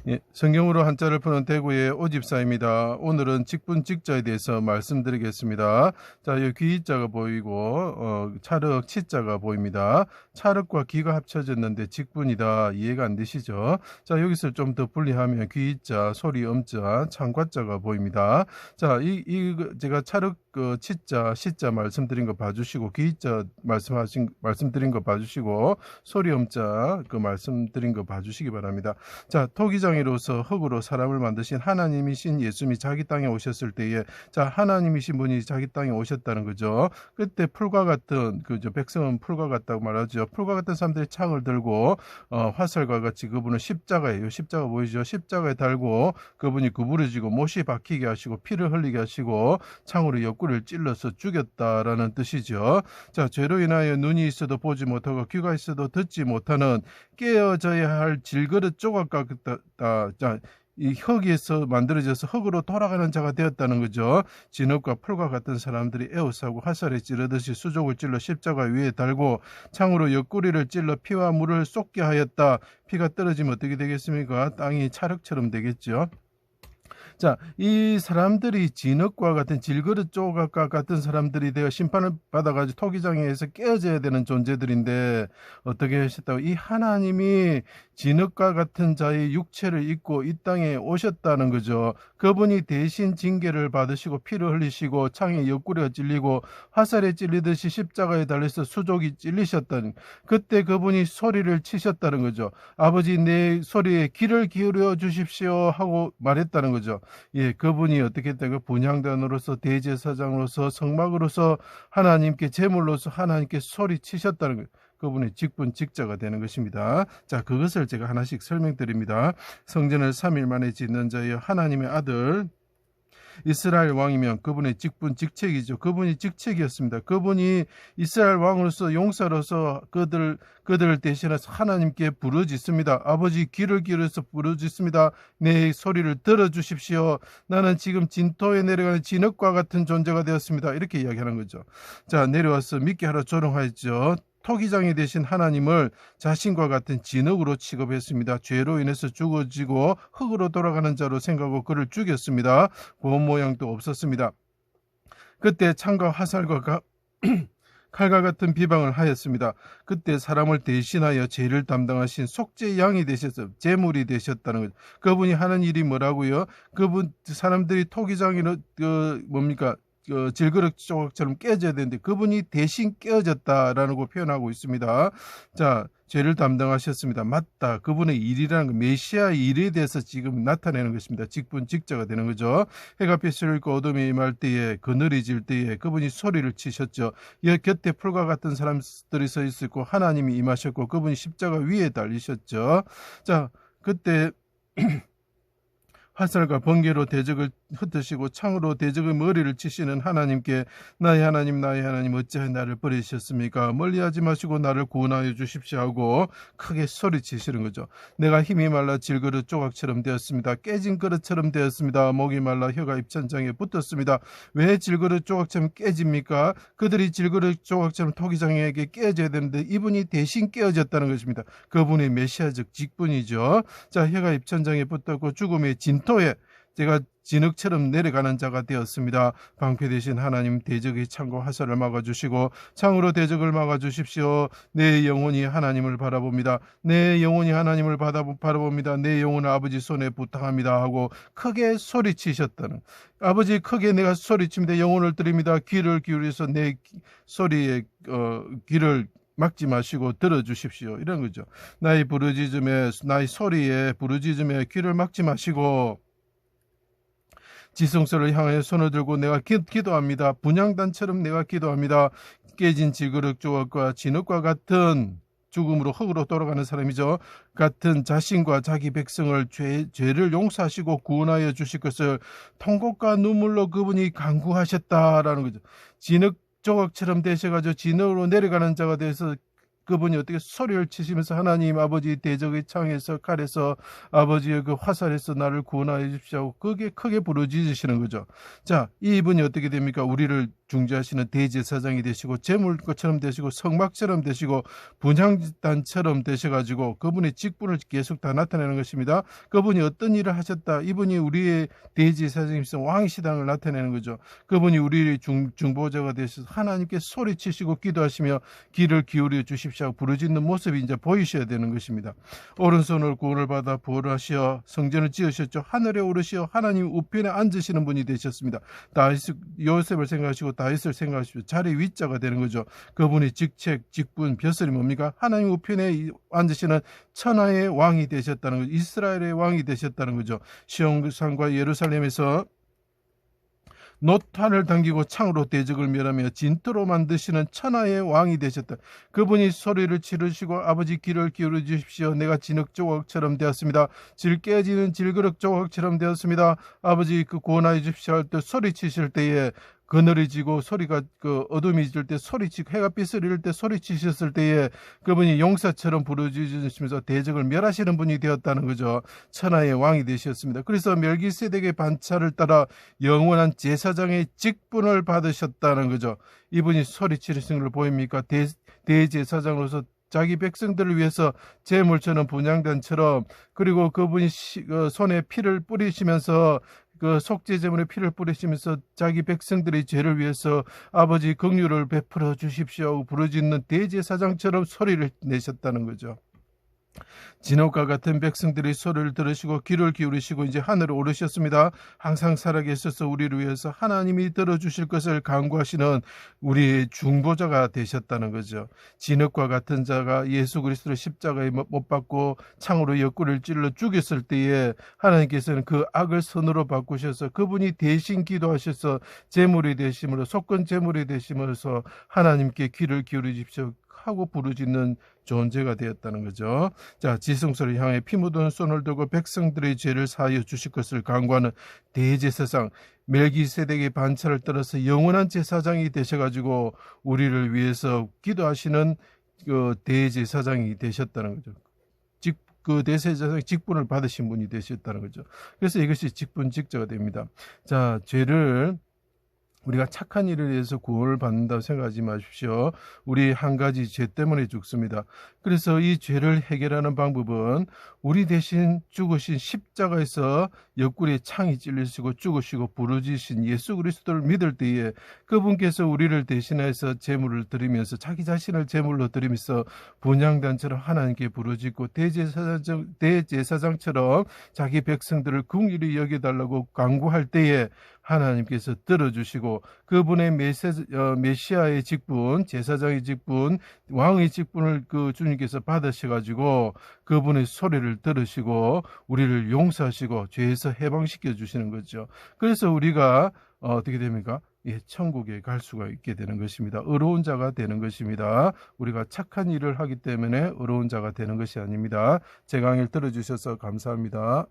예, 성경으로 한자를 푸는 대구의 오집사입니다. 오늘은 직분직자에 대해서 말씀드리겠습니다. 자, 여기 귀자가 보이고 찰흙 치자가 보입니다. 찰흙과 기가 합쳐졌는데 직분이다. 이해가 안 되시죠? 자, 여기서 좀 더 분리하면 귀자, 소리 음자, 창과자가 보입니다. 자, 제가 찰흙 치자, 시자 말씀드린 거 봐주시고 귀자 말씀드린 거 봐주시고 소리 음자 말씀드린 거 봐주시기 바랍니다. 자, 토기장이로서 흙으로 사람을 만드신 하나님이신 예수님이 자기 땅에 오셨을 때에, 자, 하나님이신 분이 자기 땅에 오셨다는 거죠. 그때 풀과 같은 백성은 풀과 같다고 말하죠. 풀과 같은 사람들이 창을 들고 화살과 같이 그분은 십자가예요. 십자가 보이죠? 십자가에 달고 그분이 구부러지고 못이 박히게 하시고 피를 흘리게 하시고 창으로 옆구리를 찔러서 죽였다라는 뜻이죠. 자, 죄로 인하여 눈이 있어도 보지 못하고 귀가 있어도 듣지 못하는 깨어져야 할 질그릇 조각 같다. 자, 이 흙에서 만들어져서 흙으로 돌아가는 자가 되었다는 거죠. 진흙과 풀과 같은 사람들이 에워싸고 화살에 찌르듯이 수족을 찔러 십자가 위에 달고 창으로 옆구리를 찔러 피와 물을 쏟게 하였다. 피가 떨어지면 어떻게 되겠습니까? 땅이 찰흙처럼 되겠죠. 자, 이 사람들이 진흙과 같은 질그릇 조각과 같은 사람들이 되어 심판을 받아가지고 토기장에서 깨어져야 되는 존재들인데 어떻게 하셨다고? 이 하나님이 진흙과 같은 자의 육체를 입고 이 땅에 오셨다는 거죠. 그분이 대신 징계를 받으시고 피를 흘리시고 창에 옆구리가 찔리고 화살에 찔리듯이 십자가에 달려서 수족이 찔리셨다는, 그때 그분이 소리를 치셨다는 거죠. 아버지, 내 소리에 귀를 기울여 주십시오 하고 말했다는 거죠. 예, 그분이 어떻게 했다고? 분향단으로서 대제사장으로서 성막으로서 하나님께 제물로서 하나님께 소리치셨다는 거예요. 그분의 직분 직자가 되는 것입니다. 자, 그것을 제가 하나씩 설명드립니다. 성전을 3일 만에 짓는 자여 하나님의 아들 이스라엘 왕이면 그분의 직분 직책이죠. 그분이 직책이었습니다. 그분이 이스라엘 왕으로서 용사로서 그들을 대신해서 하나님께 부르짖습니다. 아버지, 귀를 기울여서 부르짖습니다. 내 소리를 들어주십시오. 나는 지금 진토에 내려가는 진흙과 같은 존재가 되었습니다. 이렇게 이야기하는 거죠. 자, 내려와서 믿게 하라 조롱하였죠. 토기장이 되신 하나님을 자신과 같은 진흙으로 취급했습니다. 죄로 인해서 죽어지고 흙으로 돌아가는 자로 생각하고 그를 죽였습니다. 구원 모양도 없었습니다. 그때 창과 화살과 칼과 같은 비방을 하였습니다. 그때 사람을 대신하여 죄를 담당하신 속죄 양이 되셔서 제물이 되셨다는 거죠. 그분이 하는 일이 뭐라고요? 그분 사람들이 토기장이로 질그릇 조각처럼 깨져야 되는데 그분이 대신 깨어졌다라는 거 표현하고 있습니다. 자, 죄를 담당하셨습니다. 맞다. 그분의 일이라는 거, 메시아의 일에 대해서 지금 나타내는 것입니다. 직분 직자가 되는 거죠. 해가 빛을 잃고 어둠이 임할 때에, 그늘이 질 때에 그분이 소리를 치셨죠. 이 곁에 풀과 같은 사람들이 서 있었고 하나님이 임하셨고 그분이 십자가 위에 달리셨죠. 자, 그때 화살과 번개로 대적을 흩으시고 창으로 대적의 머리를 치시는 하나님께 나의 하나님 어찌하여 나를 버리셨습니까? 멀리하지 마시고 나를 구원하여 주십시오 하고 크게 소리치시는 거죠. 내가 힘이 말라 질그릇 조각처럼 되었습니다. 깨진 그릇처럼 되었습니다. 목이 말라 혀가 입천장에 붙었습니다. 왜 질그릇 조각처럼 깨집니까? 그들이 질그릇 조각처럼 토기장에게 깨어져야 되는데 이분이 대신 깨어졌다는 것입니다. 그분의 메시아적 직분이죠. 자, 혀가 입천장에 붙었고 죽음의 진토에 제가 진흙처럼 내려가는 자가 되었습니다. 방패 되신 하나님, 대적의 창과 화살을 막아주시고 창으로 대적을 막아주십시오. 내 영혼이 하나님을 바라봅니다. 내 영혼이 하나님을 바라봅니다. 내 영혼을 아버지 손에 부탁합니다 하고 크게 소리치셨다는, 아버지, 크게 내가 소리칩니다. 영혼을 드립니다. 귀를 기울여서 내 소리에 귀를 막지 마시고 들어주십시오. 이런 거죠. 나의 소리에 부르짖음에 귀를 막지 마시고 지성소를 향해 손을 들고 내가 기도합니다. 분향단처럼 내가 기도합니다. 깨진 질그릇 조각과 진흙과 같은 죽음으로 흙으로 돌아가는 사람이죠. 같은 자신과 자기 백성을 죄를 용서하시고 구원하여 주실 것을 통곡과 눈물로 그분이 간구하셨다라는 거죠. 진흙 조각처럼 되셔가지고 진흙으로 내려가는 자가 돼서 그분이 어떻게 소리를 치시면서 하나님 아버지 대적의 창에서 칼에서 아버지의 그 화살에서 나를 구원하여 주십시오 하고 그게 크게 부르짖으시는 거죠. 자, 이분이 어떻게 됩니까? 우리를 중재하시는 대제사장이 되시고 제물것처럼 되시고 성막처럼 되시고 분향단처럼 되셔가지고 그분의 직분을 계속 다 나타내는 것입니다. 그분이 어떤 일을 하셨다. 이분이 우리의 대제사장이시서 왕이시다는 걸 나타내는 거죠. 그분이 우리의 중보자가 되셔서 하나님께 소리치시고 기도하시며 귀를 기울여 주십시오 하고 부르짖는 모습이 이제 보이셔야 되는 것입니다. 오른손으로 구원을 받아 부활하시어 성전을 지으셨죠. 하늘에 오르시어 하나님 우편에 앉으시는 분이 되셨습니다. 다윗 요셉을 생각하시고 다윗을 생각하시고 자리 위자가 되는 거죠. 그분이 직책, 직분, 벼슬이 뭡니까? 하나님 우편에 앉으시는 천하의 왕이 되셨다는 거죠. 이스라엘의 왕이 되셨다는 거죠. 시온산과 예루살렘에서 노탄을 당기고 창으로 대적을 멸하며 진토로 만드시는 천하의 왕이 되셨다. 그분이 소리를 지르시고 아버지 귀를 기울여 주십시오. 내가 진흙 조각처럼 되었습니다. 질 깨지는 질그릇 조각처럼 되었습니다. 아버지 그 구원하여 주십시오 할 때 소리치실 때에 그늘이 지고 소리가 어둠이 질 때 소리치고 해가 삐스릴 때 소리치셨을 때에 그분이 용사처럼 부르짖으시면서 대적을 멸하시는 분이 되었다는 거죠. 천하의 왕이 되셨습니다. 그래서 멜기세덱의 반차를 따라 영원한 제사장의 직분을 받으셨다는 거죠. 이분이 소리치시는 걸 보입니까? 대제사장으로서 자기 백성들을 위해서 제물처럼 분향단처럼 그리고 그분이 손에 피를 뿌리시면서 그 속죄제물에 피를 뿌리시면서 자기 백성들의 죄를 위해서 아버지 긍휼을 베풀어 주십시오 부르짖는 대제사장처럼 소리를 내셨다는 거죠. 진흙과 같은 백성들의 소리를 들으시고 귀를 기울이시고 이제 하늘에 오르셨습니다. 항상 살아계셔서 우리를 위해서 하나님이 들어주실 것을 간구하시는 우리의 중보자가 되셨다는 거죠. 진흙과 같은 자가 예수 그리스도를 십자가에 못 박고 창으로 옆구리를 찔러 죽였을 때에 하나님께서는 그 악을 선으로 바꾸셔서 그분이 대신 기도하셔서 제물이 되심으로 속건 제물이 되심으로써 하나님께 귀를 기울여 주십시오 하고 부르짖는 존재가 되었다는 거죠. 자, 지성소를 향해 피 묻은 손을 들고 백성들의 죄를 사하여 주실 것을 간구하는 대제사장 멜기세덱의 반차를 따라서 영원한 제사장이 되셔가지고 우리를 위해서 기도하시는 그 대제사장이 되셨다는 거죠. 그 대제사장의 직분을 받으신 분이 되셨다는 거죠. 그래서 이것이 직분직자가 됩니다. 자, 죄를 우리가 착한 일에 대해서 구원을 받는다고 생각하지 마십시오. 우리 한 가지 죄 때문에 죽습니다. 그래서 이 죄를 해결하는 방법은 우리 대신 죽으신 십자가에서 옆구리에 창이 찔리시고 죽으시고 부르짖으신 예수 그리스도를 믿을 때에 그분께서 우리를 대신해서 제물을 드리면서 자기 자신을 제물로 드리면서 분향단처럼 하나님께 부르짖고 대제사장처럼 자기 백성들을 긍휼히 여겨달라고 간구할 때에 하나님께서 들어주시고 그분의 메시아의 직분, 제사장의 직분, 왕의 직분을 그 주님께서 받으셔가지고 그분의 소리를 들으시고 우리를 용서하시고 죄에서 해방시켜 주시는 거죠. 그래서 우리가 어떻게 됩니까? 예, 천국에 갈 수가 있게 되는 것입니다. 의로운 자가 되는 것입니다. 우리가 착한 일을 하기 때문에 의로운 자가 되는 것이 아닙니다. 제 강의를 들어주셔서 감사합니다.